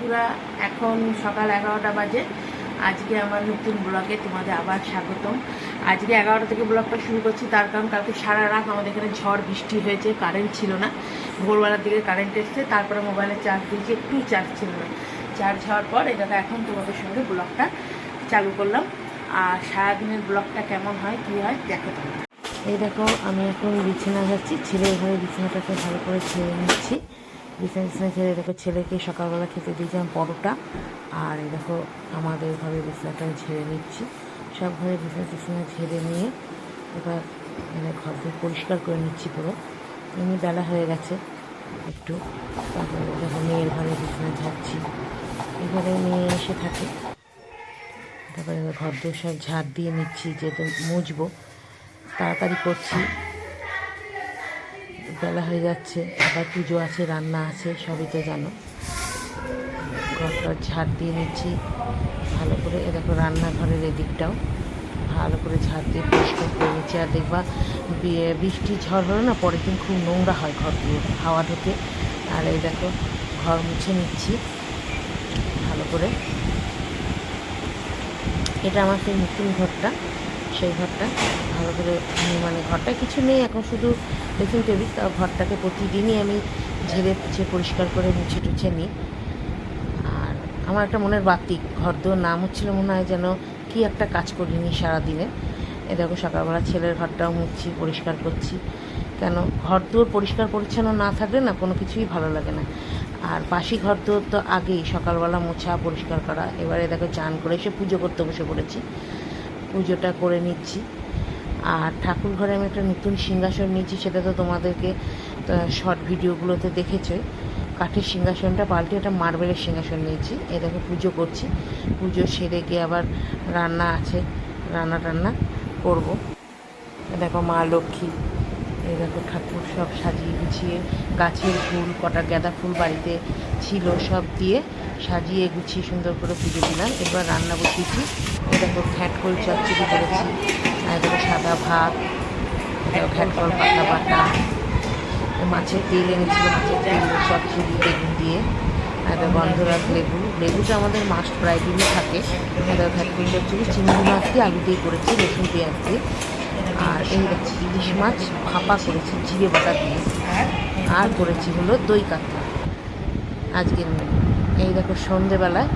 বন্ধুরা, এখন সকাল 11টা বাজে। আজকে আমার নতুন ব্লগে তোমাদের আবার স্বাগতম। আজকে 11টা থেকে ব্লগটা শুরু করছি, তার কারণ কালকে সারা রাত আমাদের এখানে ঝড় বৃষ্টি হয়েছে, কারেন্ট ছিল না। ভোরবেলার দিকে কারেন্ট এসছে, তারপরে মোবাইলে চার্জ দিয়েছি, একটু চার্জ ছিল না। চার্জ হওয়ার পর এই দাদা এখন তোমাদের সঙ্গে ব্লগটা চালু করলাম। আর সারাদিনের ব্লগটা কেমন হয় কী হয় দেখো তোমরা। এই দেখো, আমি এখন বিছানা যাচ্ছি, ছেলের ঘরে বিছানাটাকে ভালো করে ছেড়ে নিচ্ছি। বিছানা ছেড়ে দেখো, ছেলেকে সকালবেলা খেতে দিয়েছিলাম পরোটা। আর এই দেখো, আমাদের ঘরে বিছানাটা ঝেড়ে নিচ্ছি। সব ঘরে বিছানা ঝেড়ে নিয়ে এবার ঘর পরিষ্কার করে নিচ্ছি পুরো। এমনি বেলা হয়ে গেছে একটু। তারপরে দেখো, মেয়ের ঘরে বিছানা ঝাড়ছি। এবারে মেয়ে এসে থাকে, তারপরে ঘর দোর সব ঝাড় দিয়ে নিচ্ছি, যেহেতু মুছবো তাড়াতাড়ি করছি। বেলা হয়ে যাচ্ছে, আবার পুজো আছে, রান্না আছে, সবই তো জানো। ঘরটা ঝাড় দিয়ে নিচ্ছি ভালো করে। এ দেখো, রান্নাঘরের এদিকটাও ভালো করে ঝাড় দিয়ে পরিষ্কার করে নিচ্ছি। আর দেখবা, বৃষ্টি ঝড় হলো না, পরের দিন খুব নোংরা হয় ঘরগুলো, হাওয়া ঢোকে। আর এই দেখো, ঘর মুছে নিচ্ছি ভালো করে। এটা আমার সেই নতুন ঘরটা, সেই ঘরটা ভালো করে মানে ঘরটা কিছু নেই এখন, শুধু ড্রেসিং টেবিল। তা ঘরটাকে প্রতিদিনই আমি ঝেড়ে পুছে পরিষ্কার করে মুছে টুছে নিই। আর আমার একটা মনের বাতি, ঘর দোর নাম হচ্ছিলো, মনে হয় যেন কি একটা কাজ করিনি সারাদিনে। এ দেখো, সকালবেলা ছেলের ঘরটাও মুছছি, পরিষ্কার করছি। কেন, ঘর দোর পরিষ্কার পরিচ্ছন্ন না থাকলে না কোনো কিছুই ভালো লাগে না। আর বাসি ঘর দোর তো আগেই সকালবেলা মোছা পরিষ্কার করা। এবারে দেখো, চান করে এসে পুজো করতে বসে পড়েছি, পুজোটা করে নিচ্ছি। আর ঠাকুর ঘরে আমি একটা নতুন সিংহাসন নিয়েছি, সেটা তো তোমাদেরকে শর্ট ভিডিওগুলোতে দেখেছোই। কাঠের সিংহাসনটা পাল্টে একটা মার্বেলের সিংহাসন নিয়েছি। এই দেখো, পুজো করছি। পুজো সেরে গিয়ে আবার রান্না আছে, রান্না টান্না করবো। দেখো, মা লক্ষ্মী, এই দেখো ঠাকুর সব সাজিয়ে গুছিয়ে, গাছের ফুল, কটা গাঁদা ফুল বাড়িতে ছিল, সব দিয়ে সাজিয়ে গুছিয়ে সুন্দর করে পুজো দিলাম। এবার রান্না বসিয়েছি। এই দেখো, ঘ্যাটকল চচ্চড়ি করেছি। আর দেখো, সাদা ভাত, দেখো ঘ্যাটকল পাতা বাটা, মাছের তেল এনেছিল, মাছের তেল চচ্চড়ি বেগুন দিয়ে। আর দেখো, গন্ধরাজ লেবু, লেবুটা আমাদের মাস্ট প্রায় দিনই থাকে। আর দেখো, ঘ্যাটকল চচ্চড়ি চিংড়ি মাছ দিয়ে আলু দিয়ে করেছি, রসুন পেঁয়াজ দিয়ে। আর এই দেখো, ইলিশ মাছ ভাপা করেছি জিরে বাটা দিয়ে। আর করেছি হলো দই কাতলা আজকের মেনু। এই দেখো, সন্ধেবেলায়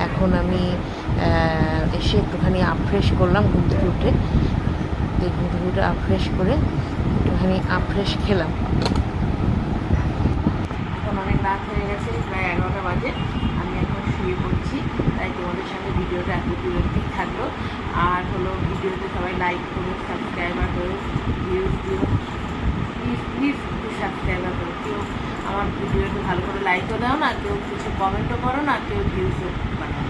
এখন আমি এসে একটুখানি আফ্রেশ করলাম, ঘুম থেকে উঠে। ঘুম থেকে উঠে আফ্রেশ করে একটুখানি আফ্রেশ খেলাম। এখন অনেক রাত হয়ে গেছে, প্রায় 11টা বাজে। আমি এখন শুয়ে পড়ছি, তাই তোমাদের সঙ্গে ভিডিওটা এত বিরক্তিই থাকলো। আর হলো, ভিডিওতে সবাই লাইক করো, সাবস্ক্রাইবার করো, ভিউজ দিও, প্লিজ প্লিজ সাবস্ক্রাইবার করো। কেউ আমার ভিডিওতে ভালো করে লাইকও দাও না, কেউ কিছু কমেন্টও করো না, কেউ ভিউজও বানাও।